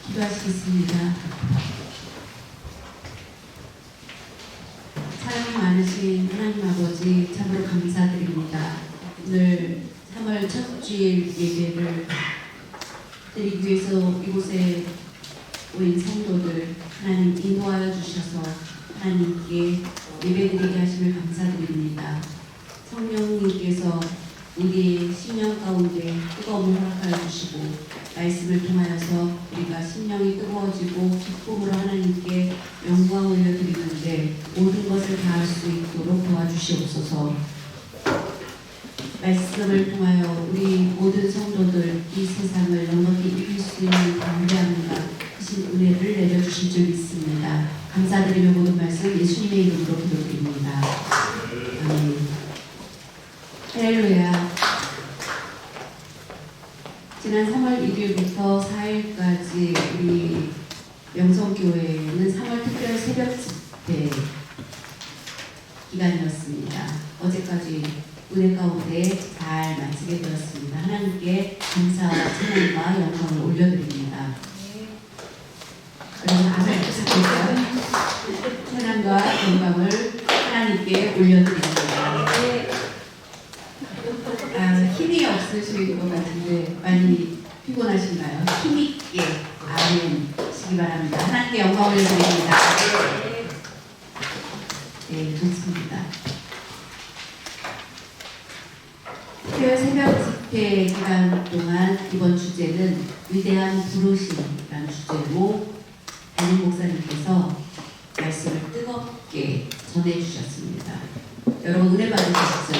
기도하시겠습니다. 사랑이 많으신 하나님 아버지 참으로 감사드립니다. 오늘 3월 첫 주일 예배를 드리기 위해서 이곳에 모인 성도들 하나님 인도하여 주셔서 하나님께 예배드리게 하심을 감사드립니다. 성령님께서 우리의 심령 가운데 뜨거움을 허락하여 주시고 말씀을 통하여서 우리가 심령이 뜨거워지고 기쁨으로 하나님께 영광을 올려드리는데 모든 것을 다할 수 있도록 도와주시옵소서. 말씀을 통하여 우리 모든 성도들 이 세상을 넉넉히 이길 수 있는 담대함과 크신 은혜를 내려주실 줄 믿습니다. 감사드리며 모든 말씀 예수님의 이름으로 기도드립니다. 아멘. 할렐루야. 지난 3월 1일부터 4일까지 우리 명성교회는 3월 특별 새벽 집회 기간이었습니다. 어제까지 은혜 가운데 잘 마치게 되었습니다. 하나님께 감사와 찬양과 영광을 올려드립니다. 여러분 아멘 부탁드릴까요? 찬양과 영광을 하나님께 올려드립니다. 힘이 없으실 것 같은데 많이 피곤하신가요? 힘있게 아멘 시기 바랍니다. 하나님께 영광 올려드립니다. 네, 좋습니다. 특별 새벽 집회 기간 동안 이번 주제는 위대한 부르심이라는 주제로 담임 목사님께서 말씀을 뜨겁게 전해주셨습니다. 여러분 은혜 받으셨죠?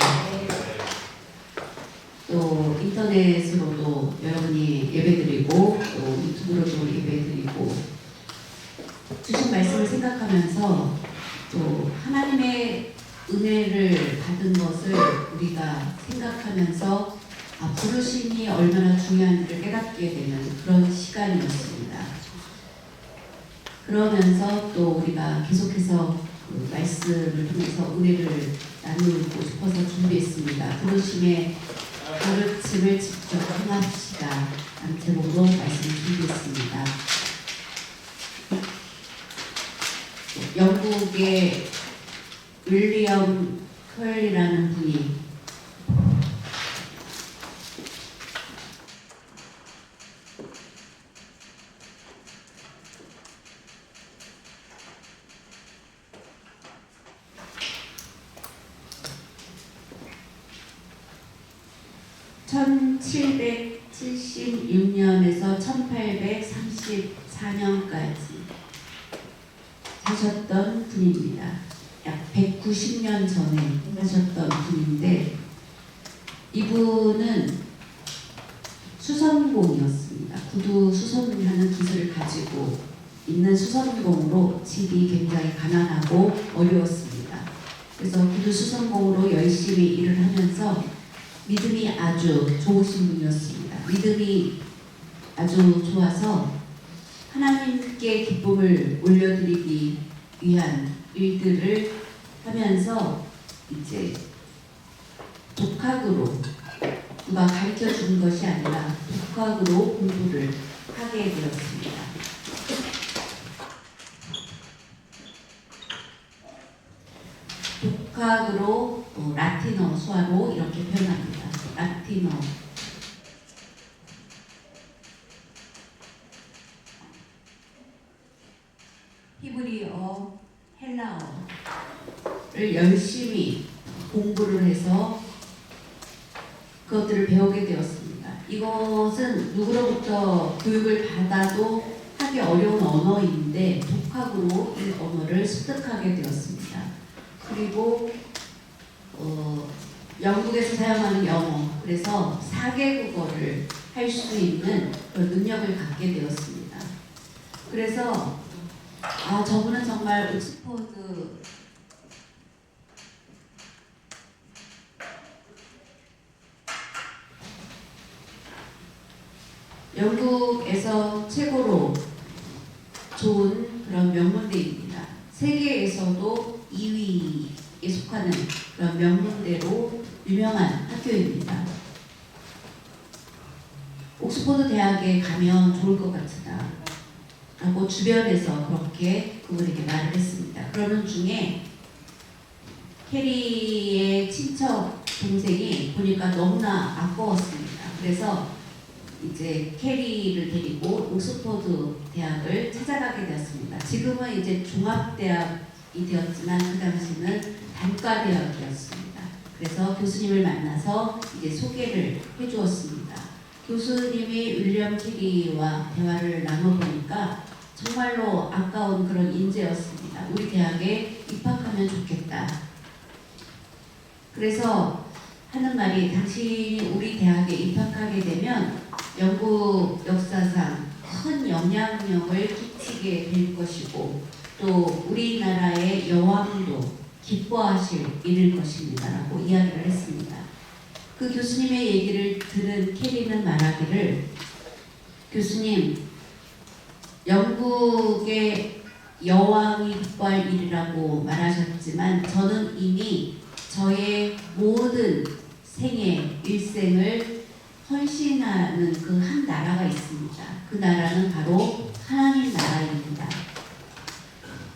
또 인터넷으로도 여러분이 예배드리고 또 유튜브로도 예배드리고 주신 말씀을 생각하면서 또 하나님의 은혜를 받은 것을 우리가 생각하면서 부르심이 얼마나 중요한지를 깨닫게 되는 그런 시간이었습니다. 그러면서 또 우리가 계속해서 그 말씀을 통해서 은혜를 나누고 싶어서 준비했습니다. 부르심의 가르침을 직접 행합시다 라는 제목으로 말씀을 준비했습니다. 영국의 윌리엄 컬이라는 분이 (1776년에서 1834년까지) 사셨던 분입니다. 약 190년 전에 하셨던 분인데 이분은 수선공이었습니다. 구두 수선하는 기술을 가지고 있는 수선공으로 집이 굉장히 가난하고 어려웠습니다. 그래서 구두 수선공으로 열심히 일을 하면서 믿음이 아주 좋으신 분이었습니다. 믿음이 아주 좋아서 하나님께 기쁨을 올려드리기 위한 일들을 하면서 이제 독학으로 누가 가르쳐 준 것이 아니라 독학으로 공부를 하게 되었습니다. 독학으로 라틴어 수화로 이렇게 표현합니다. 라틴어 히브리어, 헬라어를 열심히 공부를 해서 그것들을 배우게 되었습니다. 이것은 누구로부터 교육을 받아도 하기 어려운 언어인데 독학으로 이 언어를 습득하게 되었습니다. 그리고 영국에서 사용하는 영어, 그래서 4개국어를 할 수 있는 그런 능력을 갖게 되었습니다. 그래서 저분은 정말 옥스퍼드 영국에서 최고로 좋은 그런 명문대입니다. 세계에서도 2위에 속하는 그런 명문대로 유명한 학교입니다. 옥스퍼드 대학에 가면 좋을 것 같으다. 라고 주변에서 그렇게 그분에게 말을 했습니다. 그러는 중에 캐리의 친척 동생이 보니까 너무나 아까웠습니다. 그래서 이제 캐리를 데리고 옥스퍼드 대학을 찾아가게 되었습니다. 지금은 이제 종합대학이 되었지만 그 당시는 단과대학이었습니다. 그래서 교수님을 만나서 이제 소개를 해주었습니다. 교수님이 윌리엄 캐리와 대화를 나눠보니까 정말로 아까운 그런 인재였습니다. 우리 대학에 입학하면 좋겠다. 그래서 하는 말이 당신이 우리 대학에 입학하게 되면 영국 역사상 큰 영향력을 끼치게 될 것이고 또 우리나라의 여왕도 기뻐하실 일일 것입니다. 라고 이야기를 했습니다. 그 교수님의 얘기를 들은 캐리는 말하기를 교수님, 영국의 여왕이 기뻐할 일이라고 말하셨지만 저는 이미 저의 모든 생애, 일생을 헌신하는 그 한 나라가 있습니다. 그 나라는 바로 하나님 나라입니다.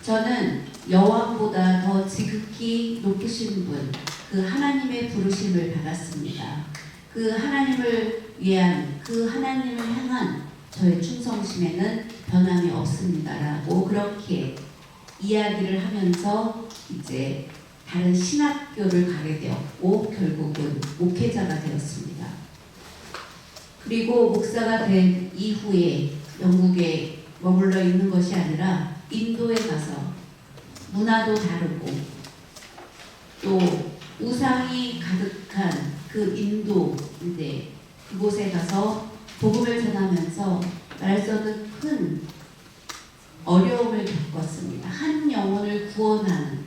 저는 여왕보다 더 지극히 높으신 분, 그 하나님의 부르심을 받았습니다. 그 하나님을 위한, 그 하나님을 향한 저의 충성심에는 변함이 없습니다라고 그렇게 이야기를 하면서 이제 다른 신학교를 가게 되었고 결국은 목회자가 되었습니다. 그리고 목사가 된 이후에 영국에 머물러 있는 것이 아니라 인도에 가서 문화도 다르고 또 우상이 가득한 그 인도인데 그곳에 가서 복음을 전하면서 말할 수 없는 큰 어려움을 겪었습니다. 한 영혼을 구원하는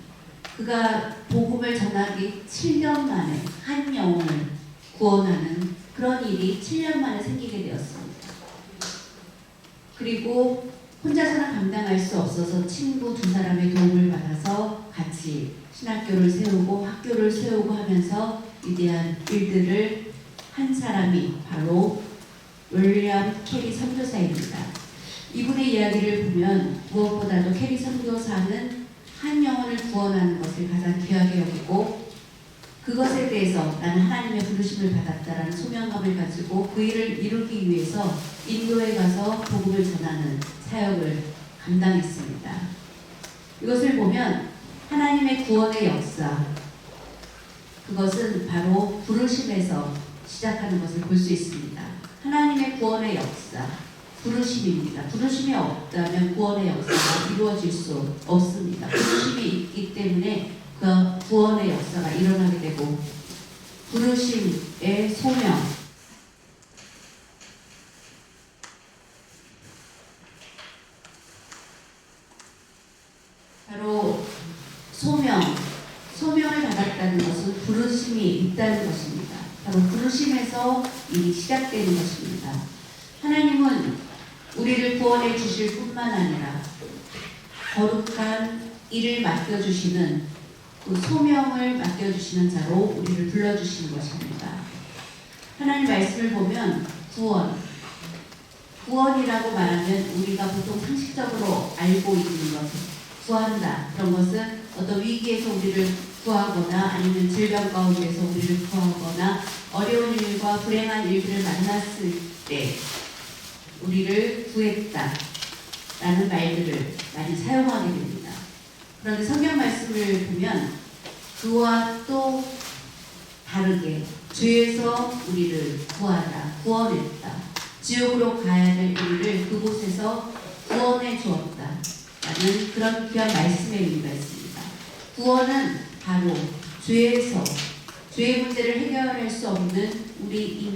그가 복음을 전하기 7년 만에 한 영혼을 구원하는 그런 일이 7년 만에 생기게 되었습니다. 그리고 혼자서는 감당할 수 없어서 친구 2사람의 도움을 받아서 같이 신학교를 세우고 학교를 세우고 하면서 위대한 일들을 한 사람이 바로 윌리엄 캐리 선교사입니다. 이분의 이야기를 보면 무엇보다도 캐리 선교사는 한 영혼을 구원하는 것을 가장 귀하게 여기고 그것에 대해서 나는 하나님의 부르심을 받았다라는 소명감을 가지고 그 일을 이루기 위해서 인도에 가서 복음을 전하는 사역을 감당했습니다. 이것을 보면 하나님의 구원의 역사, 그것은 바로 부르심에서 시작하는 것을 볼 수 있습니다. 하나님의 구원의 역사, 부르심입니다. 부르심이 없다면 구원의 역사가 이루어질 수 없습니다. 부르심이 있기 때문에 그 구원의 역사가 일어나게 되고 부르심의 소명, 바로 소명을 받았다는 것은 부르심이 있다는 것입니다. 바로 부르심에서 일이 시작되는 것입니다. 하나님은 우리를 구원해 주실 뿐만 아니라 거룩한 일을 맡겨주시는 그 소명을 맡겨주시는 자로 우리를 불러주시는 것입니다. 하나님 말씀을 보면 구원이라고 말하면 우리가 보통 상식적으로 알고 있는 것, 구한다. 그런 것은 어떤 위기에서 우리를 구하거나 아니면 질병 가운데서 우리를 구하거나 어려운 일과 불행한 일들을 만났을 때 우리를 구했다 라는 말들을 많이 사용하게 됩니다. 그런데 성경 말씀을 보면 그와 또 다르게 죄에서 우리를 구원했다. 지옥으로 가야 될 우리를 그곳에서 구원해 주었다 라는 그런 귀한 말씀의 의미가 있습니다. 구원은 바로 죄의 문제를 해결할 수 없는 우리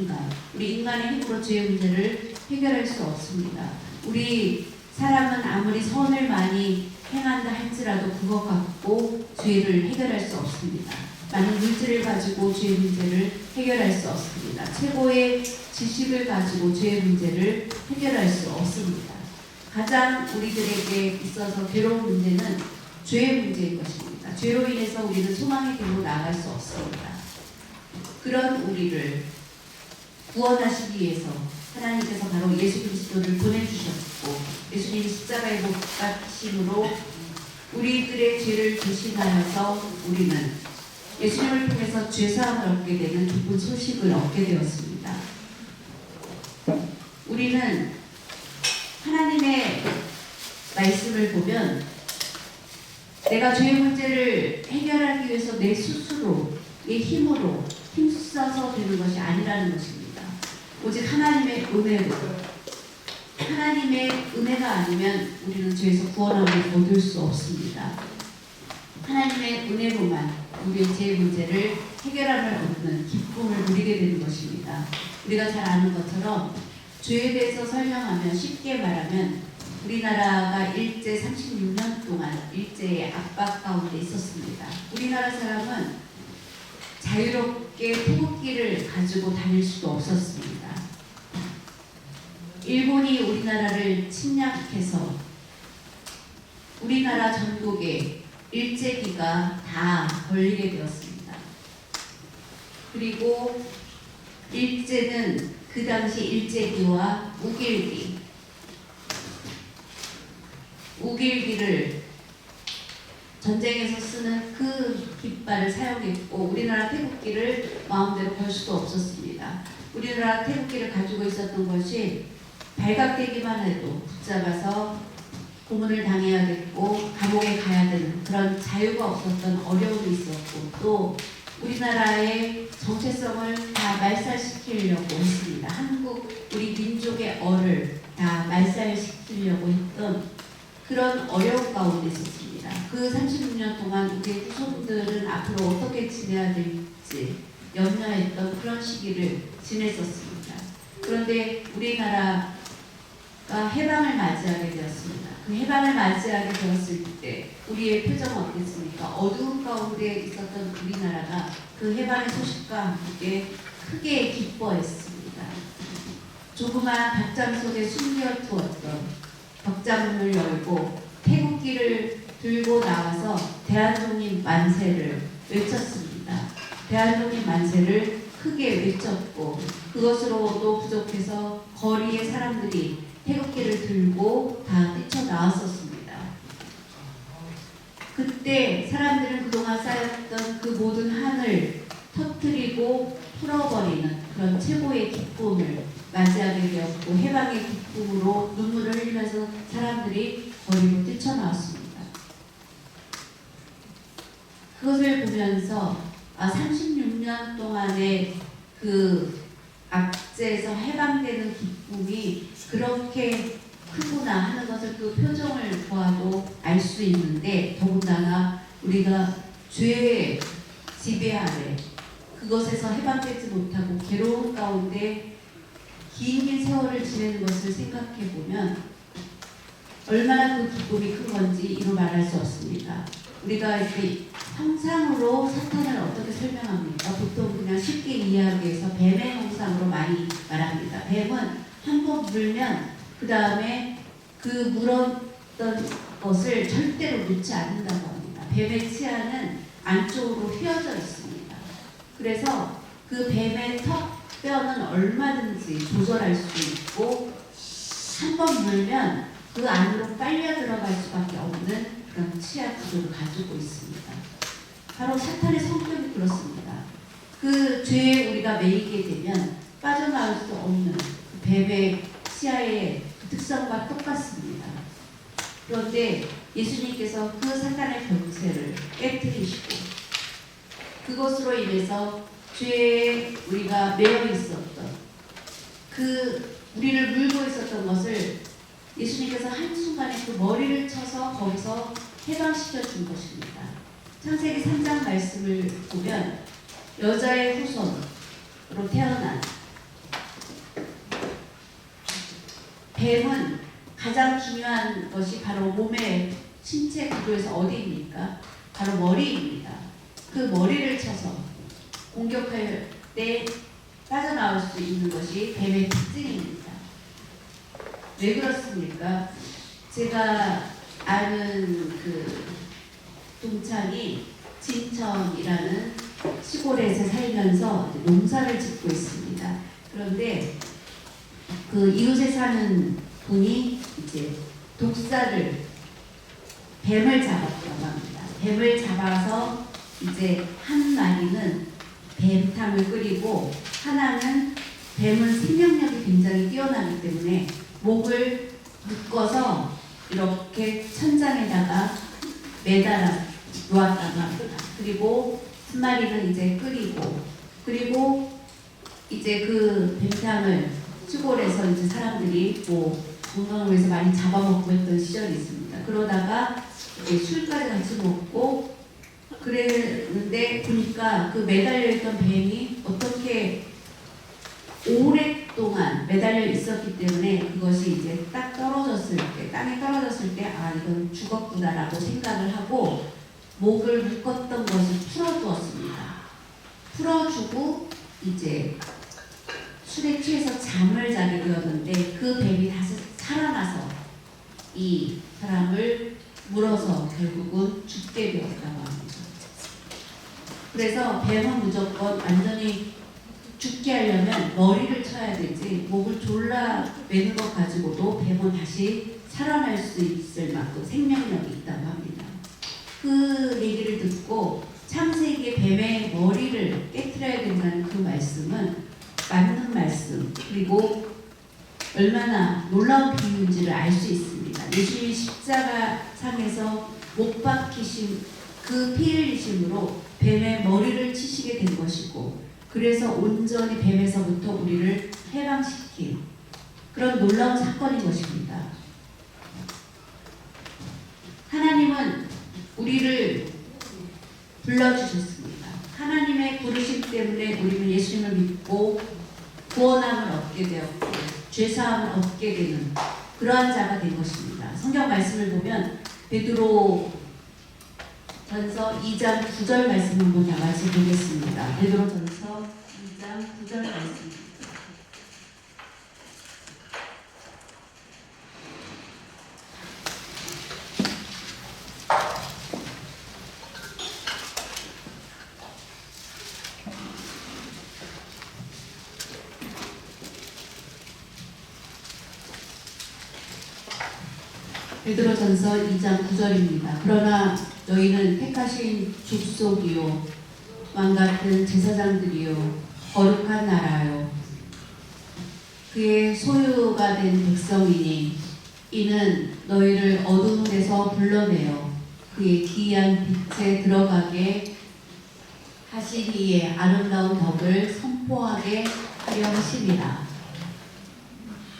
인간의 힘으로 죄의 문제를 해결할 수 없습니다. 우리 사람은 아무리 선을 많이 행한다 할지라도 그것 갖고 죄를 해결할 수 없습니다. 많은 물질을 가지고 죄의 문제를 해결할 수 없습니다. 최고의 지식을 가지고 죄의 문제를 해결할 수 없습니다. 가장 우리들에게 있어서 괴로운 문제는 죄의 문제인 것입니다. 죄로 인해서 우리는 소망의 길로 나아갈 수 없습니다. 그런 우리를 구원하시기 위해서 하나님께서 바로 예수 그리스도를 보내주셨고 예수님이 십자가에 십자가에 못 박히심으로 우리들의 죄를 대신하여서 우리는 예수님을 통해서 죄사함을 얻게 되는 기쁜 소식을 얻게 되었습니다. 우리는 하나님의 말씀을 보면 내가 죄의 문제를 해결하기 위해서 내 스스로의 힘으로 힘써서 되는 것이 아니라는 것입니다. 오직 하나님의 은혜로, 하나님의 은혜가 아니면 우리는 죄에서 구원함을 얻을 수 없습니다. 하나님의 은혜로만 우리의 죄의 문제를 해결함을 얻는 기쁨을 누리게 되는 것입니다. 우리가 잘 아는 것처럼 죄에 대해서 설명하면, 쉽게 말하면 우리나라가 일제 36년 동안 일제의 압박 가운데 있었습니다. 우리나라 사람은 자유롭게 태극기를 가지고 다닐 수도 없었습니다. 일본이 우리나라를 침략해서 우리나라 전국에 일제기가 다 걸리게 되었습니다. 그리고 일제는 그 당시 일제기와 우길기를 전쟁에서 쓰는 그 깃발을 사용했고 우리나라 태극기를 마음대로 걸 수도 없었습니다. 우리나라 태극기를 가지고 있었던 것이 발각되기만 해도 붙잡아서 고문을 당해야겠고 감옥에 가야 되는 그런 자유가 없었던 어려움이 있었고, 또 우리나라의 정체성을 다 말살시키려고 했습니다. 한국 우리 민족의 얼을 다 말살시키려고 했던 그런 어려움 가운데 있었습니다. 그 36년 동안 우리의 후손들은 앞으로 어떻게 지내야 될지 염려했던 그런 시기를 지냈었습니다. 그런데 우리나라가 해방을 맞이하게 되었습니다. 그 해방을 맞이하게 되었을 때 우리의 표정은 어땠습니까? 어두운 가운데 있었던 우리나라가 그 해방의 소식과 함께 크게 기뻐했습니다. 조그만 벽장 속에 숨겨두었던 벽장문을 열고 태극기를 들고 나와서 대한독립 만세를 외쳤습니다. 대한독립 만세를 크게 외쳤고, 그것으로도 부족해서 거리의 사람들이 태극기를 들고 다 뛰쳐나왔었습니다. 그때 사람들은 그동안 쌓였던 그 모든 한을 터뜨리고 풀어버리는 그런 최고의 기쁨을 맞이하게 되었고, 해방의 기쁨으로 눈물을 흘리면서 사람들이 거리로 뛰쳐나왔습니다. 그것을 보면서 36년 동안의 그 압제에서 해방되는 기쁨이 그렇게 크구나 하는 것을 그 표정을 보아도 알 수 있는데, 더군다나 우리가 죄의 지배 아래 그것에서 해방되지 못하고 괴로운 가운데 긴 세월을 지내는 것을 생각해 보면 얼마나 그 기쁨이 큰 건지 이루 말할 수 없습니다. 우리가 이렇게 형상으로 사탄을 어떻게 설명합니까? 보통 그냥 쉽게 이해하기 위해서 뱀의 형상으로 많이 말합니다. 뱀은 한번 물면 그 다음에 그 물었던 것을 절대로 놓지 않는다고 합니다. 뱀의 치아는 안쪽으로 휘어져 있습니다. 그래서 그 뱀의 턱뼈는 얼마든지 조절할 수 있고 한번 물면 그 안으로 빨려 들어갈 수밖에 없는 그런 치아 구조를 가지고 있습니다. 바로 사탄의 성격이 그렇습니다. 그 죄에 우리가 매이게 되면 빠져나올 수 없는 그 뱀의 치아의 특성과 똑같습니다. 그런데 예수님께서 그 사탄의 권세를 깨뜨리시고 그것으로 인해서 죄에 우리가 매여 있었던 그 우리를 물고 있었던 것을 예수님께서 한순간에 그 머리를 쳐서 거기서 해방시켜 준 것입니다. 창세기 3장 말씀을 보면 여자의 후손으로 태어난 뱀은 가장 중요한 것이 바로 몸의 신체 구조에서 어디입니까? 바로 머리입니다. 그 머리를 쳐서 공격할 때 빠져나올 수 있는 것이 뱀의 특징입니다. 왜 그렇습니까? 제가 아는 그 동창이 진천이라는 시골에서 살면서 농사를 짓고 있습니다. 그런데 그 이웃에 사는 분이 이제 독사 독자를 뱀을 잡았다고 합니다. 뱀을 잡아서 이제 한 마리는 뱀탕을 끓이고 하나는 뱀은 생명력이 굉장히 뛰어나기 때문에 목을 묶어서 이렇게 천장에다가 매달아 놓았다고 합니다. 그리고 한 마리는 이제 끓이고 그리고 이제 그 뱀탕을 시골에서 이제 사람들이 뭐 건강을 위해서 많이 잡아먹고 했던 시절이 있습니다. 그러다가 이제 술까지 같이 먹고 그랬는데 보니까 그 매달려있던 뱀이 어떻게 오랫동안 매달려 있었기 때문에 그것이 이제 딱 떨어졌을 때, 땅에 떨어졌을 때, 아, 이건 죽었구나라고 생각을 하고 목을 묶었던 것을 풀어두었습니다. 풀어주고 이제 술에 취해서 잠을 자게 되었는데 그 뱀이 다시 살아나서 이 사람을 물어서 결국은 죽게 되었다고 합니다. 그래서 뱀은 무조건 완전히 죽게 하려면 머리를 쳐야 되지 목을 졸라 매는 것 가지고도 뱀은 다시 살아날 수 있을 만큼 생명력이 있다고 합니다. 그 얘기를 듣고 창세기의 뱀의 머리를 깨트려야 된다는 그 말씀은 맞는 말씀 그리고 얼마나 놀라운 비유인지를 알 수 있습니다. 예수님이 십자가 상에서 못 박히신 그 피 흘리심으로 뱀의 머리를 치시게 된 것이고 그래서 온전히 뱀에서부터 우리를 해방시킨 그런 놀라운 사건인 것입니다. 하나님은 우리를 불러주셨습니다. 하나님의 부르심 때문에 우리는 예수님을 믿고 구원함을 얻게 되었고 죄사함을 얻게 되는 그러한 자가 된 것입니다. 성경 말씀을 보면 베드로 전서 2장 9절 말씀 한번 다 같이 보겠습니다. 베드로 전서 2장 9절 말씀입니다. 베드로전서 2장 9절입니다. 그러나 너희는 택하신 족속이요 왕같은 제사장들이요 거룩한 나라요 그의 소유가 된 백성이니 이는 너희를 어두움에서 불러내어 그의 기이한 빛에 들어가게 하신 이의 아름다운 덕을 선포하게 하려 하심이라.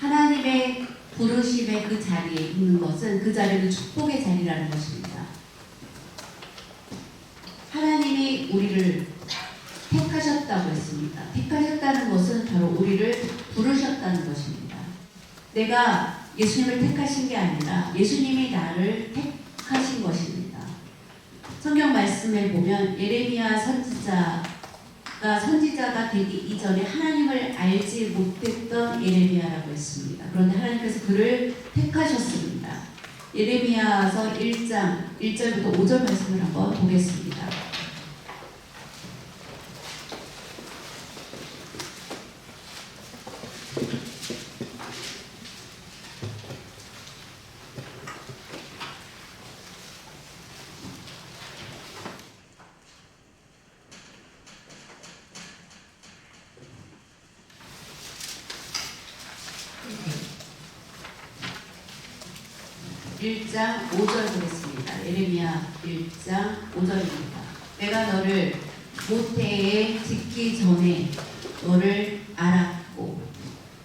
하나님의 부르심의 그 자리에 있는 것은 그 자리는 축복의 자리라는 것입니다. 하나님이 우리를 택하셨다고 했습니다. 택하셨다는 것은 바로 우리를 부르셨다는 것입니다. 내가 예수님을 택하신 게 아니라 예수님이 나를 택하신 것입니다. 성경 말씀에 보면 예레미야 선지자가 되기 이전에 하나님을 알지 못했던 예레미야라고 했습니다. 그런데 하나님께서 그를 택하셨습니다. 예레미야서 1장 1절부터 5절 말씀을 한번 보겠습니다. (1장 5절) 보겠습니다. 예레미야 1장 5절입니다. 내가 너를 모태에 짓기 전에 너를 알았고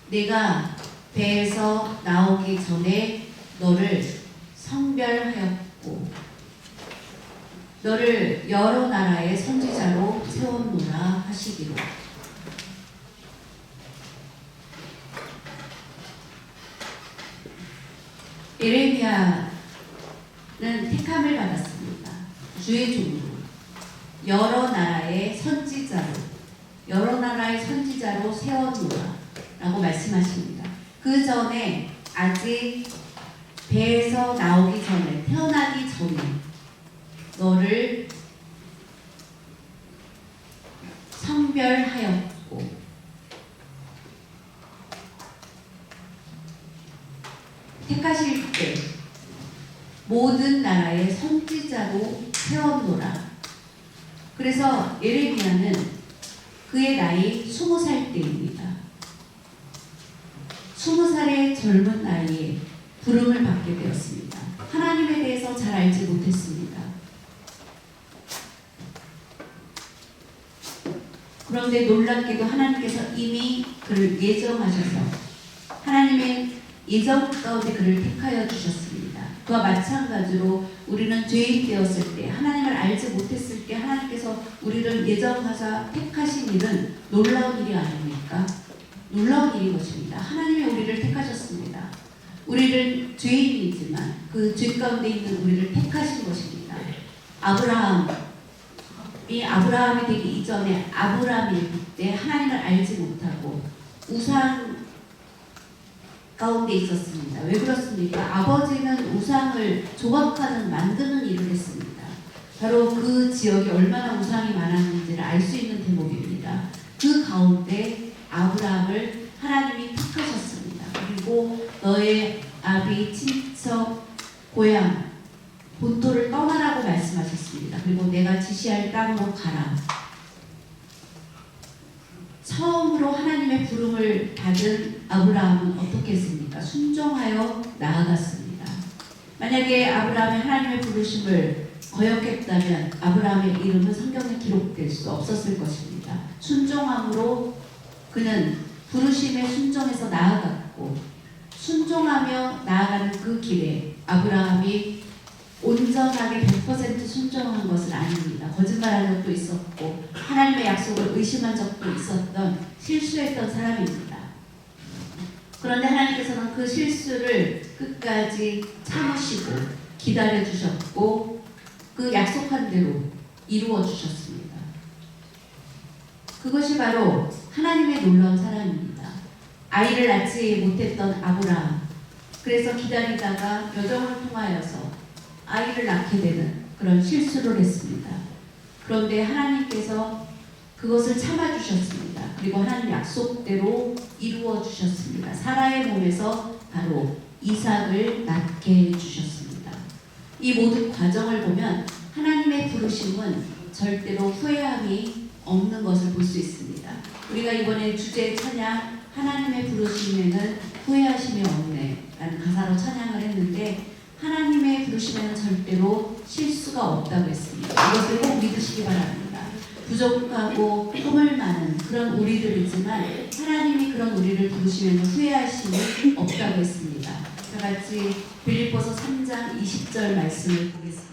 내가 배에서 나오기 전에 너를 성별하였고 너를 여러 나라의 선지자로 세웠노라 하시기로. 예레미야는 택함을 받았습니다. 주의 종으로 여러 나라의 선지자로 세워두라 라고 말씀하십니다. 그 전에 아직 배에서 나오기 전에 태어나기 전에 너를 성별하였고 택하실 때 모든 나라의 선지자로 세웠노라. 그래서 예레미야는 그의 나이 20살 때입니다. 20살의 젊은 나이에 부름을 받게 되었습니다. 하나님에 대해서 잘 알지 못했습니다. 그런데 놀랍게도 하나님께서 이미 그를 예정하셔서 하나님의 예정 가운데 그를 택하여 주셨습니다. 그와 마찬가지로 우리는 죄인 되었을 때, 하나님을 알지 못했을 때 하나님께서 우리를 예정하사 택하신 일은 놀라운 일이 아닙니까? 놀라운 일인 것입니다. 하나님이 우리를 택하셨습니다. 우리를 죄인이지만 그 죄 가운데 있는 우리를 택하신 것입니다. 아브라함이 되기 이전에 아브라함일 때 하나님을 알지 못하고 우상 가운데 있었습니다. 왜 그렇습니까? 아버지는 우상을 조각하는 만드는 일을 했습니다. 바로 그 지역에 얼마나 우상이 많았는지를 알 수 있는 대목입니다. 그 가운데 아브라함을 하나님이 택하셨습니다. 그리고 너의 아비, 친척, 고향, 본토를 떠나라고 말씀하셨습니다. 그리고 내가 지시할 땅으로 가라. 처음으로 하나님의 부름을 받은 아브라함은 어떻게 했습니까? 순종하여 나아갔습니다. 만약에 아브라함이 하나님의 부르심을 거역했다면 아브라함의 이름은 성경에 기록될 수 없었을 것입니다. 순종함으로 그는 부르심에 순종해서 나아갔고, 순종하며 나아가는 그 길에 아브라함이 온전하게 100% 순종한 것은 아닙니다. 거짓말한 적도 있었고 하나님의 약속을 의심한 적도 있었던 실수했던 사람입니다. 그런데 하나님께서는 그 실수를 끝까지 참으시고 기다려 주셨고 그 약속한 대로 이루어 주셨습니다. 그것이 바로 하나님의 놀라운 사랑입니다. 아이를 낳지 못했던 아브라함, 그래서 기다리다가 여정을 통하여서 아이를 낳게 되는 그런 실수를 했습니다. 그런데 하나님께서 그것을 참아주셨습니다. 그리고 하나님 약속대로 이루어 주셨습니다. 사라의 몸에서 바로 이삭을 낳게 해주셨습니다. 이 모든 과정을 보면 하나님의 부르심은 절대로 후회함이 없는 것을 볼 수 있습니다. 우리가 이번에 주제 찬양 하나님의 부르심에는 후회하심이 없네 라는 가사로 찬양을 했는데, 하나님의 부르심에는 절대로 실수가 없다고 했습니다. 이것을 꼭 믿으시기 바랍니다. 부족하고 허물 많은 그런 우리들이지만 하나님이 그런 우리를 부르시면 후회하심이 없다고 했습니다. 다 같이 빌립보서 3장 20절 말씀을 보겠습니다.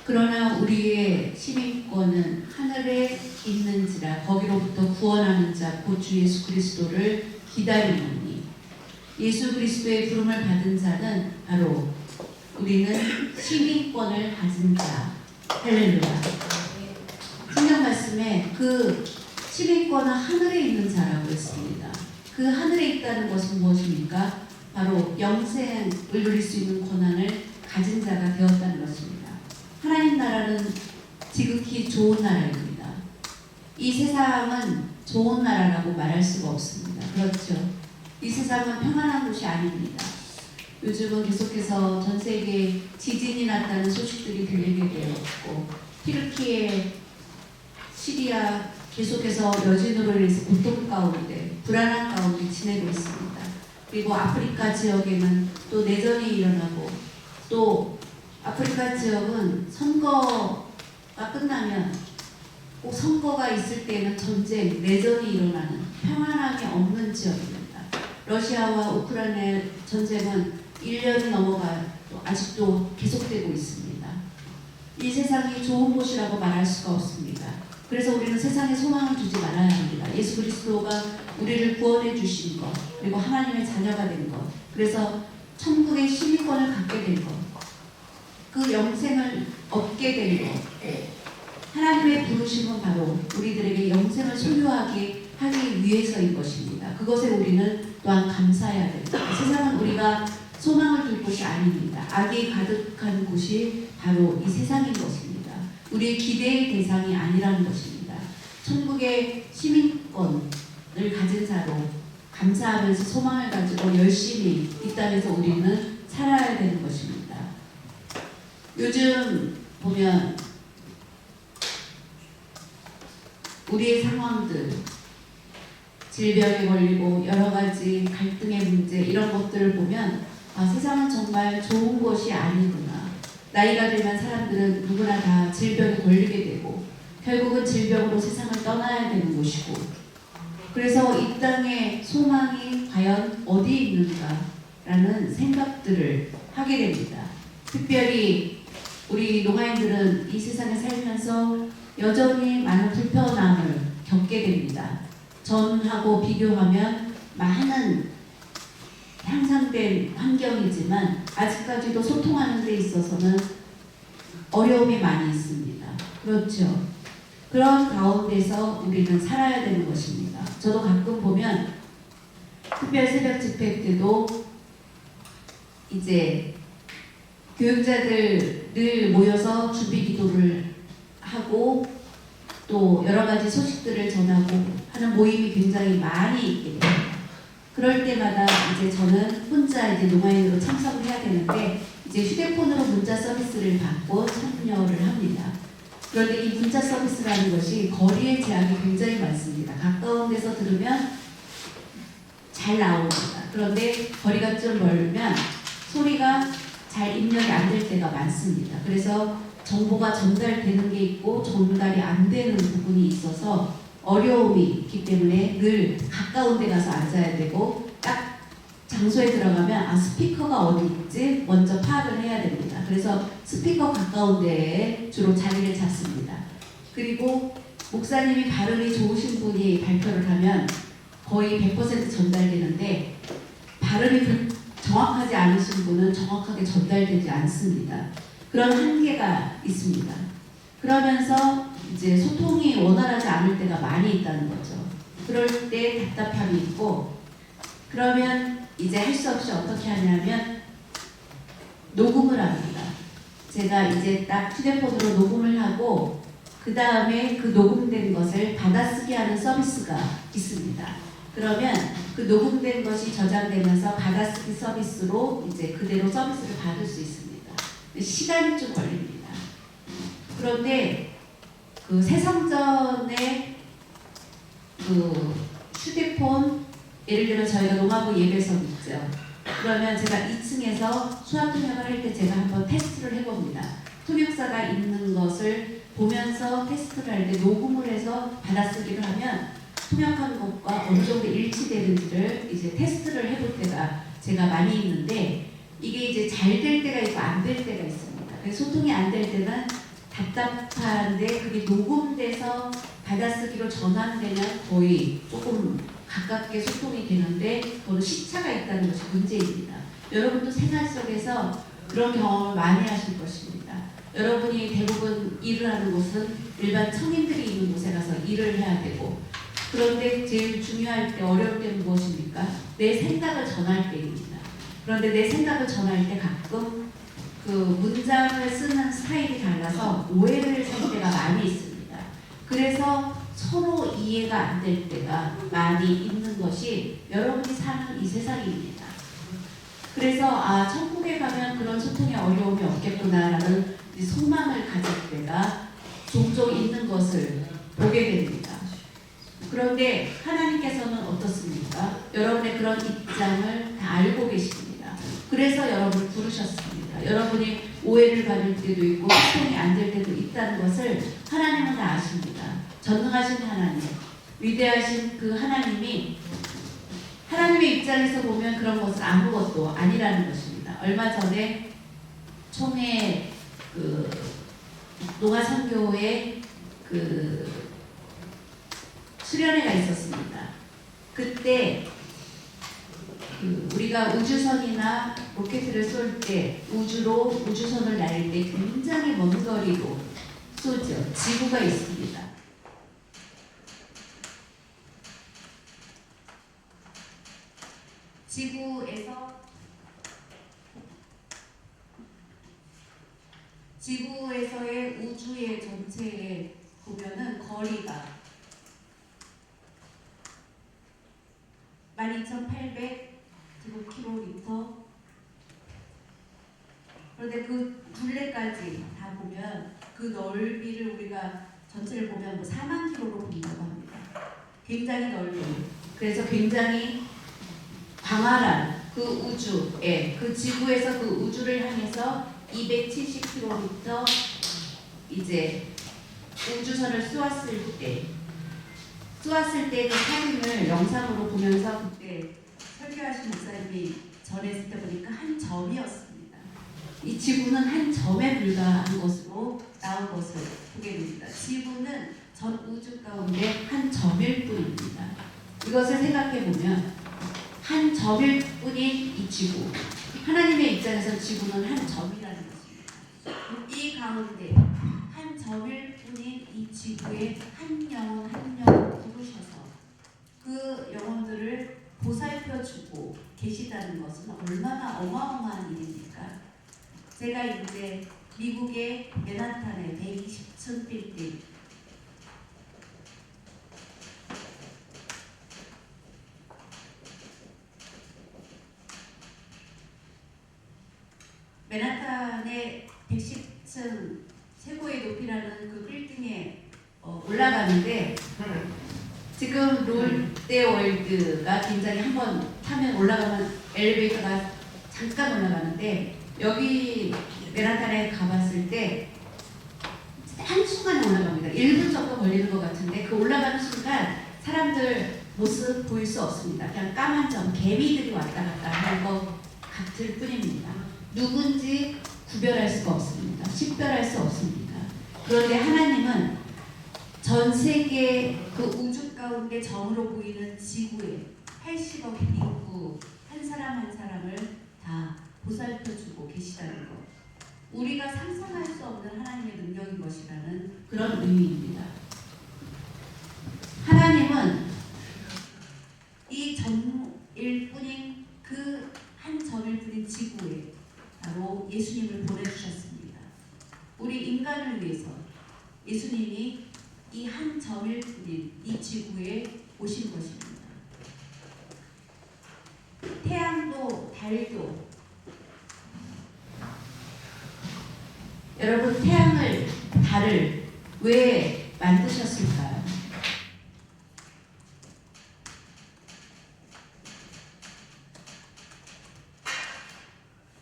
그러나 우리의 시민권은 하늘에 있는지라 거기로부터 구원하는 자 곧 주 예수 그리스도를 기다리노니. 예수 그리스도의 부름을 받은 자는 바로 우리는 시민권을 가진 자. 할렐루야. 성경 말씀에 그 시민권은 하늘에 있는 자라고 했습니다. 그 하늘에 있다는 것은 무엇입니까? 바로 영생을 누릴 수 있는 권한을 가진 자가 되었다는 것입니다. 하나님 나라는 지극히 좋은 나라입니다. 이 세상은 좋은 나라라고 말할 수가 없습니다. 그렇죠? 이 세상은 평안한 곳이 아닙니다. 요즘은 계속해서 전 세계에 지진이 났다는 소식들이 들리게 되었고, 튀르키예, 시리아 계속해서 여진으로 인해서 고통 가운데, 불안한 가운데 지내고 있습니다. 그리고 아프리카 지역에는 또 내전이 일어나고, 또 아프리카 지역은 선거가 끝나면 꼭 선거가 있을 때에는 전쟁, 내전이 일어나는 평안함이 없는 지역입니다. 러시아와 우크라이나 전쟁은 1년이 넘어가 아직도 계속되고 있습니다. 이 세상이 좋은 곳이라고 말할 수가 없습니다. 그래서 우리는 세상에 소망을 두지 말아야 합니다. 예수 그리스도가 우리를 구원해 주신 것, 그리고 하나님의 자녀가 된 것, 그래서 천국의 시민권을 갖게 된 것, 그 영생을 얻게 된 것. 하나님의 부르심은 바로 우리들에게 영생을 소유하게 하기 위해서인 것입니다. 그것에 우리는 또한 감사해야 됩니다. 세상은 우리가 소망을 둘 곳이 아닙니다. 악이 가득한 곳이 바로 이 세상인 것입니다. 우리의 기대의 대상이 아니라는 것입니다. 천국의 시민권을 가진 자로 감사하면서 소망을 가지고 열심히 이 땅에서 우리는 살아야 되는 것입니다. 요즘 보면 우리의 상황들, 질병에 걸리고 여러 가지 갈등의 문제 이런 것들을 보면 세상은 정말 좋은 것이 아니구나. 나이가 들면 사람들은 누구나 다 질병에 걸리게 되고 결국은 질병으로 세상을 떠나야 되는 것이고 그래서 이 땅의 소망이 과연 어디에 있는가라는 생각들을 하게 됩니다. 특별히 우리 농아인들은 이 세상에 살면서 여전히 많은 불편함을 겪게 됩니다. 전하고 비교하면 많은 향상된 환경이지만 아직까지도 소통하는 데 있어서는 어려움이 많이 있습니다. 그렇죠. 그런 가운데서 우리는 살아야 되는 것입니다. 저도 가끔 보면 특별 새벽 집회 때도 이제 교육자들 늘 모여서 준비 기도를 하고 또 여러 가지 소식들을 전하고 하는 모임이 굉장히 많이 있게 됩니다. 그럴 때마다 이제 저는 혼자 이제 농아인으로 참석을 해야 되는데 이제 휴대폰으로 문자 서비스를 받고 참여를 합니다. 그런데 이 문자 서비스라는 것이 거리의 제약이 굉장히 많습니다. 가까운 데서 들으면 잘 나옵니다. 그런데 거리가 좀 멀면 소리가 잘 입력이 안 될 때가 많습니다. 그래서 정보가 전달되는 게 있고 전달이 안 되는 부분이 있어서 어려움이 있기 때문에 늘 가까운 데 가서 앉아야 되고 딱 장소에 들어가면 스피커가 어디 있지 먼저 파악을 해야 됩니다. 그래서 스피커 가까운 데에 주로 자리를 잡습니다. 그리고 목사님이 발음이 좋으신 분이 발표를 하면 거의 100% 전달되는데 발음이 정확하지 않으신 분은 정확하게 전달되지 않습니다. 그런 한계가 있습니다. 그러면서 이제 소통이 원활하지 않을 때가 많이 있다는 거죠. 그럴 때 답답함이 있고 그러면 이제 할 수 없이 어떻게 하냐면 녹음을 합니다. 제가 이제 딱 휴대폰으로 녹음을 하고 그 다음에 그 녹음된 것을 받아쓰기 하는 서비스가 있습니다. 그러면 그 녹음된 것이 저장되면서 받아쓰기 서비스로 이제 그대로 서비스를 받을 수 있습니다. 시간이 좀 걸립니다. 그런데 그 새성전에 그 휴대폰 예를 들면 저희가 농아부 예배석 있죠. 그러면 제가 2층에서 수학 통역을 할 때 제가 한번 테스트를 해봅니다. 통역사가 있는 것을 보면서 테스트를 할 때 녹음을 해서 받아쓰기를 하면 통역한 것과 어느 정도 일치되는지를 이제 테스트를 해볼 때가 제가 많이 있는데 이게 이제 잘 될 때가 있고 안 될 때가 있습니다. 그래서 소통이 안 될 때는 답답한데 그게 녹음돼서 받아쓰기로 전환되면 거의 조금 가깝게 소통이 되는데 그거는 시차가 있다는 것이 문제입니다. 여러분도 생활 속에서 그런 경험을 많이 하실 것입니다. 여러분이 대부분 일을 하는 곳은 일반 청인들이 있는 곳에 가서 일을 해야 되고 그런데 제일 중요할 때 어려울 때는 무엇입니까? 내 생각을 전할 때입니다. 그런데 내 생각을 전할 때 가끔 그 문장을 쓰는 스타일이 달라서 오해를 살 때가 많이 있습니다. 그래서 서로 이해가 안 될 때가 많이 있는 것이 여러분이 사는 이 세상입니다. 그래서 천국에 가면 그런 소통에 어려움이 없겠구나라는 소망을 가질 때가 종종 있는 것을 보게 됩니다. 그런데 하나님께서는 어떻습니까? 여러분의 그런 입장을 다 알고 계십니다. 그래서 여러분을 부르셨습니다. 여러분이 오해를 받을 때도 있고 소통이 안 될 때도 있다는 것을 하나님은 다 아십니다. 전능하신 하나님, 위대하신 그 하나님이 하나님의 입장에서 보면 그런 것은 아무것도 아니라는 것입니다. 얼마 전에 총회 그 농아선교회 그 수련회가 있었습니다. 그때 우리가 우주선이나 로켓을 쏠 때 우주로 우주선을 날릴 때 굉장히 먼 거리로 쏘죠. 지구가 있습니다. 지구에서의 우주의 전체에 보면은 거리가 12,800km. 그런데 그 둘레까지 다 보면 그 넓이를 우리가 전체를 보면 뭐 4만 km로 본다고 합니다. 굉장히 넓은. 그래서 굉장히 광활한 그 우주에, 그 지구에서 그 우주를 향해서 270km 이제 우주선을 쏘았을 때 그 사진을 영상으로 보면서 그때 설교하신 목사님이 전했을 때 보니까 한 점이었습니다. 이 지구는 한 점에 불과한 것으로 나온 것을 보게 됩니다. 지구는 전 우주 가운데 한 점일 뿐입니다. 이것을 생각해 보면 한 점일 뿐인 이 지구, 하나님의 입장에서 지구는 한 점이라는 것입니다. 이 가운데 한 점일 뿐인 이 지구에 한 영혼 한 영혼 부르셔서 그 영혼들을 보살펴주고 계시다는 것은 얼마나 어마어마한 일입니까? 제가 이제 미국의 맨하탄의 120층 빌딩 맨하탄의 110층 최고의 높이라는 그 빌딩에 올라가는데 지금 롯데월드가 굉장히 한번 타면 올라가면 엘리베이터가 잠깐 올라가는데 여기 맨하탄에 가봤을 때 한순간에 올라갑니다. 1분 정도 걸리는 것 같은데 그 올라가는 순간 사람들 모습 보일 수 없습니다. 그냥 까만 점, 개미들이 왔다 갔다 하는 것 같을 뿐입니다. 누군지 구별할 수가 없습니다. 식별할 수 없습니다. 그런데 하나님은 전 세계 그 우주 가운데 점으로 보이는 지구에 80억 인구 한 사람 한 사람을 다 보살펴주고 계시다는 것. 우리가 상상할 수 없는 하나님의 능력인 것이라는 그런 의미입니다. 하나님은 이 점일 뿐인 그 한 점일 뿐인 지구에 바로 예수님을 보내주셨습니다. 우리 인간을 위해서 예수님이 이 한 점일 뿐인 이 지구에 오신 것입니다. 태양도 달도 여러분 태양을 달을 왜 만드셨을까요?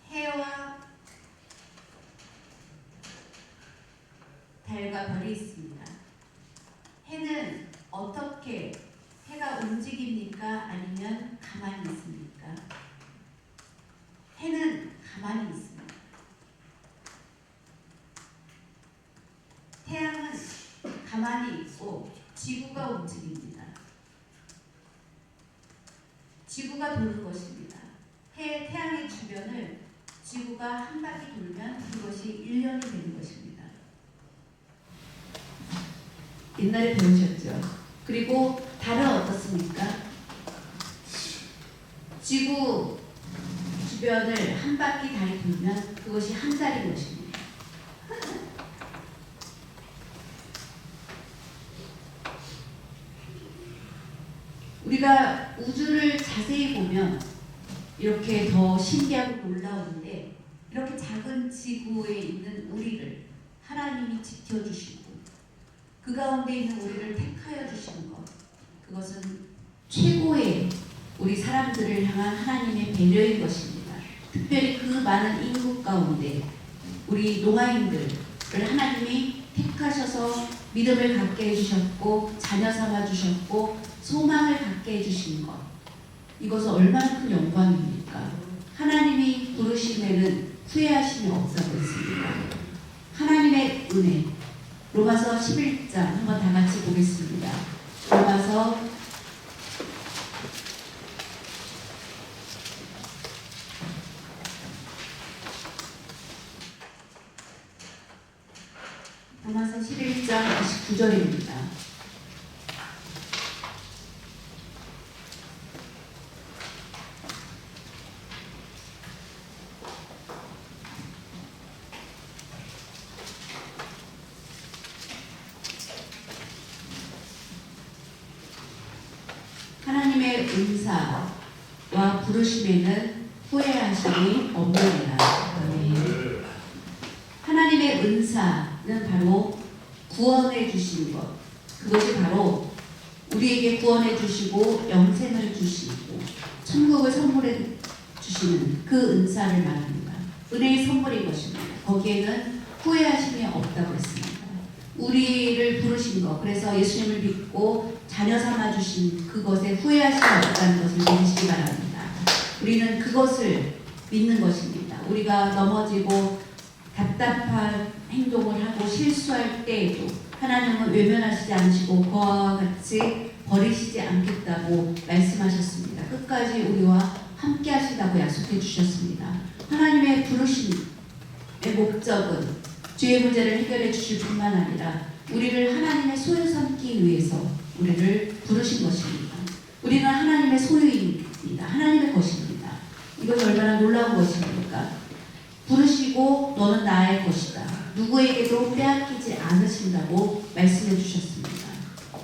해와 달과 별이 있습니다. 해는 어떻게 해가 움직입니까? 아니면 가만히 있습니까? 해는 가만히 있습니다. 태양은 가만히 있고 지구가 움직입니다. 지구가 도는 것입니다. 태양의 주변을 지구가 한 바퀴 돌면 그것이 1년이 되는 것입니다. 옛날에 배우셨죠? 그리고 달은 어떻습니까? 지구 주변을 한 바퀴 달이 돌면 그것이 한 달인 것입니다. 우리가 우주를 자세히 보면 이렇게 더 신기하고 놀라운데 이렇게 작은 지구에 있는 우리를 하나님이 지켜주시고 그 가운데 있는 우리를 택하여 주시는 것, 그것은 최고의 우리 사람들을 향한 하나님의 배려인 것입니다. 특별히 그 많은 인구 가운데 우리 노아인들을 하나님이 택하셔서 믿음을 갖게 해주셨고 자녀 삼아 주셨고 소망을 갖게 해주신 것, 이것은 얼마나 큰 영광입니까? 하나님이 부르심에는 후회하심이 없다고 했습니다. 하나님의 은혜, 로마서 11장 한번 다 같이 보겠습니다. 로마서 로마서 11장 29절입니다. 하나님의 은사와 부르심에는 후회하심이 없느니라. 하나님의 은사는 바로 구원해 주신 것. 그것이 바로 우리에게 구원해 주시고 영생을 주시고 천국을 선물해 주시는 그 은사를 말합니다. 은혜의 선물인 것입니다. 거기에는 후회하심이 없다고 했습니다. 우리를 부르신 것, 그래서 예수님을 믿고 자녀 삼아 주신 그것에 후회하심이 없다는 것을 믿으시기 바랍니다. 우리는 그것을 믿는 것입니다. 우리가 넘어지고 답답한 행동을 하고 실수할 때에도 하나님은 외면하시지 않으시고 그와 같이 버리시지 않겠다고 말씀하셨습니다. 끝까지 우리와 함께 하신다고 약속해 주셨습니다. 하나님의 부르심의 목적은 죄의 문제를 해결해 주실 뿐만 아니라 우리를 하나님의 소유 삼기 위해서 우리를 부르신 것입니다. 우리는 하나님의 소유입니다. 하나님의 것입니다. 이것이 얼마나 놀라운 것입니까? 부르시고 너는 나의 것이다. 누구에게도 빼앗기지 않으신다고 말씀해 주셨습니다.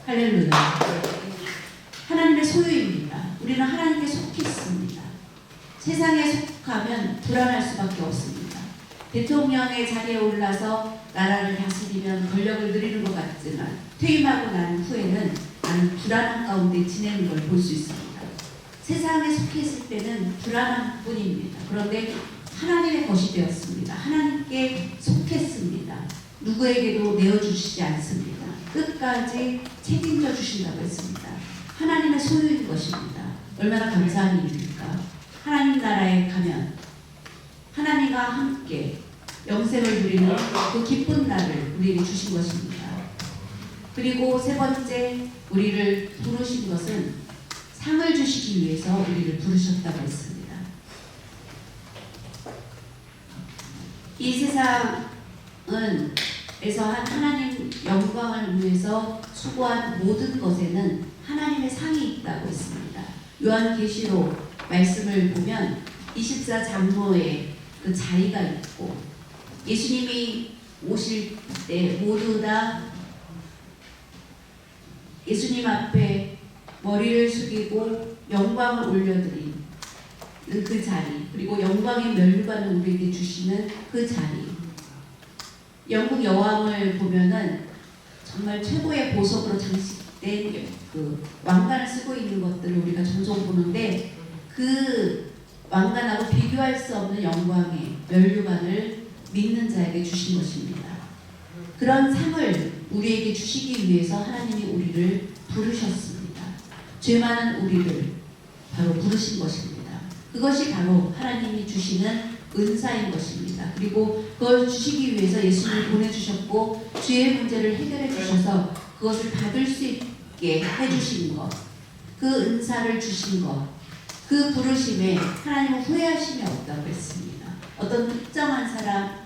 할렐루야. 하나님의 소유입니다. 우리는 하나님께 속했습니다. 세상에 속하면 불안할 수밖에 없습니다. 대통령의 자리에 올라서 나라를 다스리면 권력을 누리는 것 같지만 퇴임하고 난 후에는 나는 불안한 가운데 지내는 걸 볼 수 있습니다. 세상에 속했을 때는 불안한 뿐입니다. 그런데 하나님의 것이 되었습니다. 하나님께 속했습니다. 누구에게도 내어주시지 않습니다. 끝까지 책임져 주신다고 했습니다. 하나님의 소유인 것입니다. 얼마나 감사한 일입니까? 하나님 나라에 가면 하나님과 함께 영생을 누리는 그 기쁜 날을 우리에게 주신 것입니다. 그리고 세 번째, 우리를 부르신 것은 상을 주시기 위해서 우리를 부르셨다고 했습니다. 이 세상은 에서 하나님 영광을 위해서 수고한 모든 것에는 하나님의 상이 있다고 했습니다. 요한계시록 말씀을 보면 24장로의 그 자리가 있고 예수님이 오실 때 모두 다 예수님 앞에 머리를 숙이고 영광을 올려드린 그 자리, 그리고 영광의 면류관을 우리에게 주시는 그 자리. 영국 여왕을 보면은 정말 최고의 보석으로 장식된 그 왕관을 쓰고 있는 것들을 우리가 종종 보는데 그 왕관하고 비교할 수 없는 영광의 면류관을 믿는 자에게 주신 것입니다. 그런 상을 우리에게 주시기 위해서 하나님이 우리를 부르셨습니다. 죄 많은 우리를 바로 부르신 것입니다. 그것이 바로 하나님이 주시는 은사인 것입니다. 그리고 그걸 주시기 위해서 예수님을 보내주셨고 죄의 문제를 해결해 주셔서 그것을 받을 수 있게 해주신 것, 그 은사를 주신 것, 그 부르심에 하나님은 후회하심이 없다고 했습니다. 어떤 특정한 사람,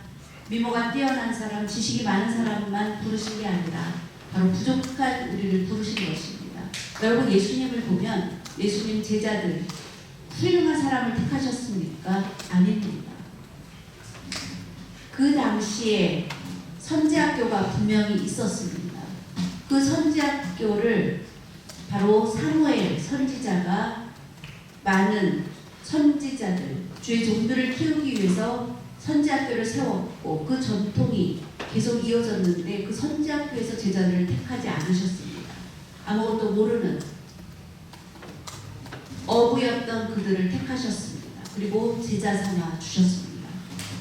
미모가 뛰어난 사람, 지식이 많은 사람만 부르신 게 아니라 바로 부족한 우리를 부르신 것입니다. 여러분, 예수님을 보면 예수님 제자들 훌륭한 사람을 택하셨습니까? 아닙니다. 그 당시에 선지학교가 분명히 있었습니다. 그 선지학교를 바로 사무엘 선지자가 많은 선지자들, 주의 종들을 키우기 위해서 선지학교를 세웠고 그 전통이 계속 이어졌는데 그 선지학교에서 제자들을 택하지 않으셨습니다. 아무것도 모르는 어부였던 그들을 택하셨습니다. 그리고 제자 삼아 주셨습니다.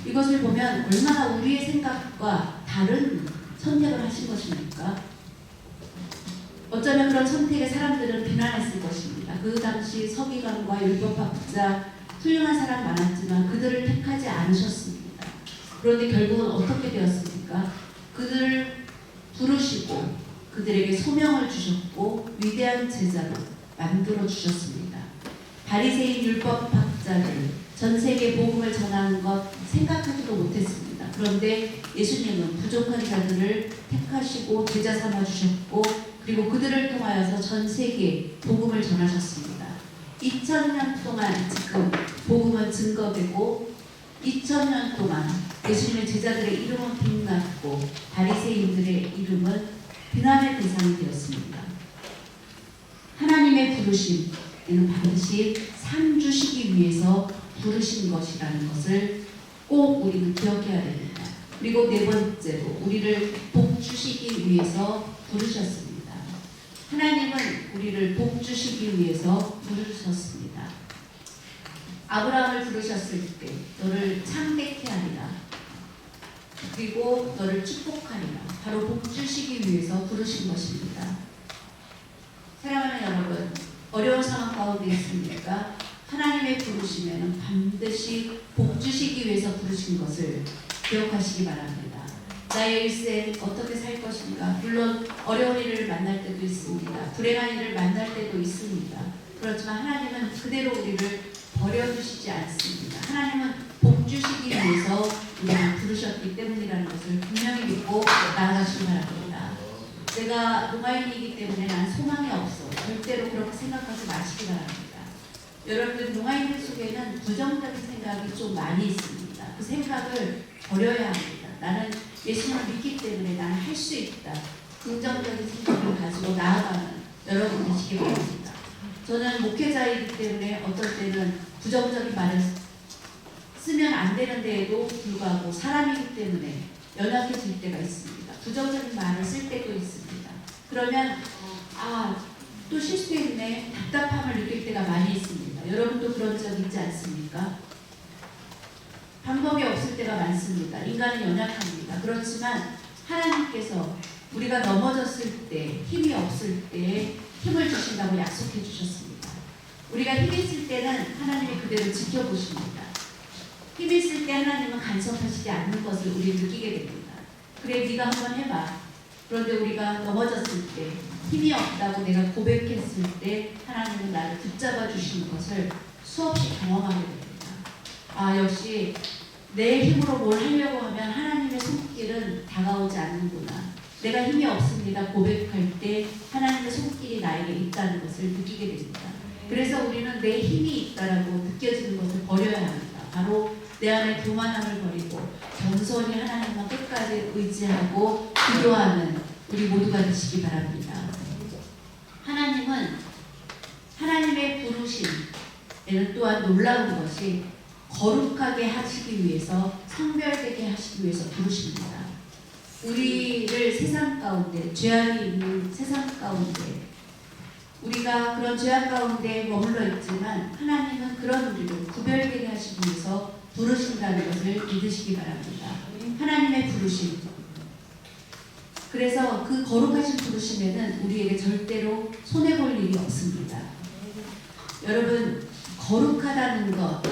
이것을 보면 얼마나 우리의 생각과 다른 선택을 하신 것입니까? 어쩌면 그런 선택에 사람들은 비난했을 것입니다. 그 당시 서기관과 율법학자 훌륭한 사람 많았지만 그들을 택하지 않으셨습니다. 그런데 결국은 어떻게 되었습니까? 그들을 부르시고 그들에게 소명을 주셨고 위대한 제자로 만들어 주셨습니다. 바리새인 율법학자들 전 세계 복음을 전하는 것 생각하지도 못했습니다. 그런데 예수님은 부족한 자들을 택하시고 제자 삼아 주셨고 그리고 그들을 통하여서 전 세계에 복음을 전하셨습니다. 2000년 동안 지금 복음은 증거되고 2000년 동안 예수님의 제자들의 이름은 빛났고 바리새인들의 이름은 비난의 대상이 되었습니다. 하나님의 부르심에는 반드시 상 주시기 위해서 부르신 것이라는 것을 꼭 우리는 기억해야 됩니다. 그리고 네 번째로 우리를 복 주시기 위해서 부르셨습니다. 하나님은 우리를 복 주시기 위해서 부르셨습니다. 아브라함을 부르셨을 때 너를 창대케 하리라 그리고 너를 축복하리라 바로 복 주시기 위해서 부르신 것입니다. 사랑하는 여러분, 어려운 상황 가운데 있습니까? 하나님의 부르심에는 반드시 복 주시기 위해서 부르신 것을 기억하시기 바랍니다. 나의 일생 어떻게 살 것인가? 물론 어려운 일을 만날 때도 있습니다. 불행한 일을 만날 때도 있습니다. 그렇지만 하나님은 그대로 우리를 버려두시지 않습니다. 하나님은 복 주시기 위해서 우리를 부르셨기 때문이라는 것을 분명히 믿고 나아가시기 바랍니다. 내가 로마인이기 때문에 난 소망이 없어. 절대로 그렇게 생각하지 마시기 바랍니다. 여러분, 로마인들 속에는 부정적인 생각이 좀 많이 있습니다. 그 생각을 버려야 합니다. 나는 예수님을 믿기 때문에 나는 할 수 있다. 긍정적인 생각을 가지고 나아가는 여러분 되시기 바랍니다. 저는 목회자이기 때문에 어떨 때는 부정적인 말을 쓰면 안 되는 데에도 불구하고 사람이기 때문에 연약해질 때가 있습니다. 부정적인 말을 쓸 때도 있습니다. 그러면 또 실수했네, 답답함을 느낄 때가 많이 있습니다. 여러분도 그런 적 있지 않습니까? 방법이 없을 때가 많습니다. 인간은 연약합니다. 그렇지만 하나님께서 우리가 넘어졌을 때, 힘이 없을 때 힘을 주신다고 약속해 주셨습니다. 우리가 힘이 있을 때는 하나님이 그대로 지켜보십니다. 힘이 있을 때 하나님은 간섭하시지 않는 것을 우리 느끼게 됩니다. 그래, 네가 한번 해봐. 그런데 우리가 넘어졌을 때, 힘이 없다고 내가 고백했을 때 하나님은 나를 붙잡아 주시는 것을 수없이 경험하게 됩니다. 역시 내 힘으로 뭘 하려고 하면 하나님의 손길은 다가오지 않는구나. 내가 힘이 없습니다 고백할 때 하나님의 손길이 나에게 있다는 것을 느끼게 됩니다. 그래서 우리는 내 힘이 있다라고 느껴지는 것을 버려야 합니다. 바로 내 안에 교만함을 버리고 겸손히 하나님만 끝까지 의지하고 기도하는 우리 모두가 되시기 바랍니다. 하나님은 하나님의 부르심에는 또한 놀라운 것이 거룩하게 하시기 위해서, 성별되게 하시기 위해서 부르십니다. 우리를 세상 가운데, 죄악이 있는 세상 가운데, 우리가 그런 죄악 가운데 머물러 있지만 하나님은 그런 우리를 구별되게 하시기 위해서 부르신다는 것을 믿으시기 바랍니다. 하나님의 부르심. 그래서 그 거룩하신 부르심에는 우리에게 절대로 손해볼 일이 없습니다. 여러분, 거룩하다는 것,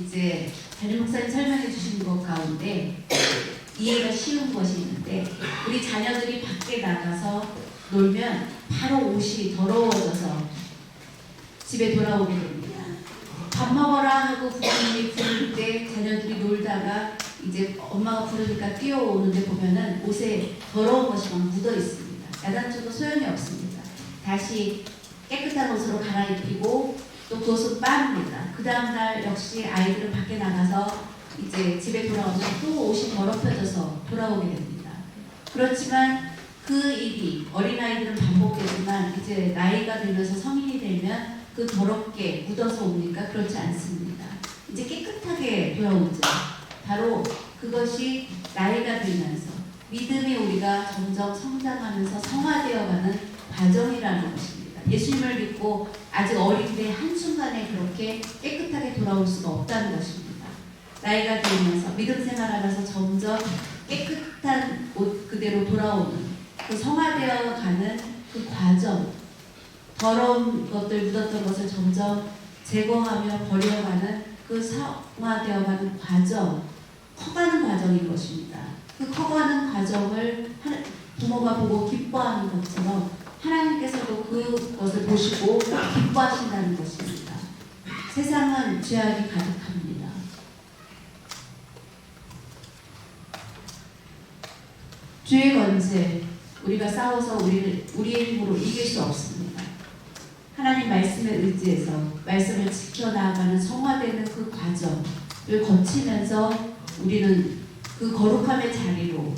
이제 담임 목사님 설명해 주신 것 가운데 이해가 쉬운 것이 있는데, 우리 자녀들이 밖에 나가서 놀면 바로 옷이 더러워져서 집에 돌아오게 됩니다. 밥 먹어라 하고 부모님이 부를 때 자녀들이 놀다가 이제 엄마가 부르니까 뛰어오는데 보면은 옷에 더러운 것이 막 묻어 있습니다. 야단쳐도 소용이 없습니다. 다시 깨끗한 옷으로 갈아입히고 또 그 옷은 빠릅니다. 그 다음날 역시 아이들은 밖에 나가서 이제 집에 돌아오면 또 옷이 더럽혀져서 돌아오게 됩니다. 그렇지만 그 일이 어린아이들은 반복되지만 이제 나이가 들면서 성인이 되면 그 더럽게 묻어서 옵니까? 그렇지 않습니다. 이제 깨끗하게 돌아오죠. 바로 그것이 나이가 들면서 믿음이 우리가 점점 성장하면서 성화되어가는 과정이라는 것입니다. 예수님을 믿고 아직 어린데 한순간에 그렇게 깨끗하게 돌아올 수가 없다는 것입니다. 나이가 들면서 믿음 생활하면서 점점 깨끗한 옷 그대로 돌아오는 그 성화되어가는 그 과정, 더러운 것들 묻었던 것을 점점 제거하며 버려가는 그 성화되어가는 과정, 커가는 과정인 것입니다. 그 커가는 과정을 부모가 보고 기뻐하는 것처럼 하나님께서도 그것을 보시고 기뻐하신다는 것입니다. 세상은 죄악이 가득합니다. 죄의 권세, 우리가 싸워서 우리의 힘으로 이길 수 없습니다. 하나님 말씀에 의지해서 말씀을 지켜나가는 성화되는 그 과정을 거치면서 우리는 그 거룩함의 자리로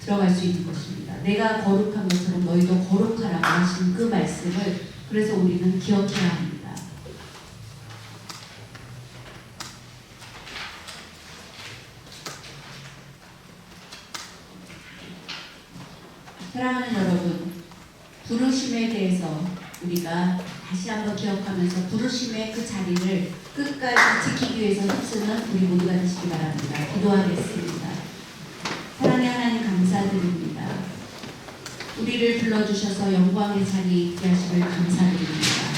들어갈 수 있는 것입니다. 내가 거룩한 것처럼 너희도 거룩하라고 하신 그 말씀을 그래서 우리는 기억해야 합니다. 사랑하는 여러분, 부르심에 대해서 우리가 다시 한번 기억하면서 부르심의 그 자리를 끝까지 지키기 위해서 힘쓰는 우리 모두가 되시기 바랍니다. 기도하겠습니다. 사랑의 하나님 감사드립니다. 우리를 불러주셔서 영광의 자리에 있게 하심을 감사드립니다.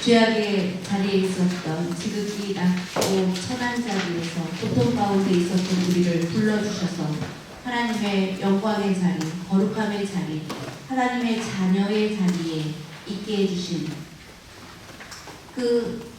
죄악의 자리에 있었던 지극히 낮고 천한 자리에서 고통 가운데 있었던 우리를 불러주셔서 하나님의 영광의 자리, 거룩함의 자리, 하나님의 자녀의 자리에 있게 해주신 그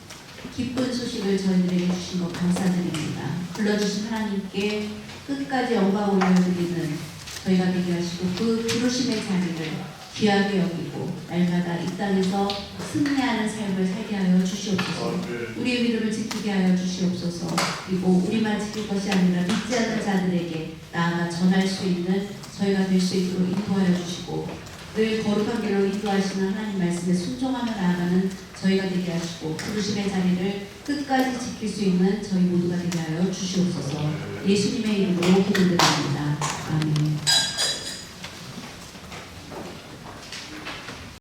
기쁜 소식을 저희들에게 주신 것 감사드립니다. 불러주신 하나님께 끝까지 영광 올려드리는 저희가 되게 하시고 그 부르심의 자리를 귀하게 여기고 날마다 이 땅에서 승리하는 삶을 살게 하여 주시옵소서. 우리의 믿음을 지키게 하여 주시옵소서. 그리고 우리만 지킬 것이 아니라 믿지 않는 자들에게 나아가 전할 수 있는 저희가 될 수 있도록 인도하여 주시고 늘 거룩한 길로 인도하시는 하나님 말씀에 순종하며 나아가는 저희가 되게 하시고 부르심의 자리를 끝까지 지킬 수 있는 저희 모두가 되게 하여 주시옵소서. 예수님의 이름으로 기도드립니다.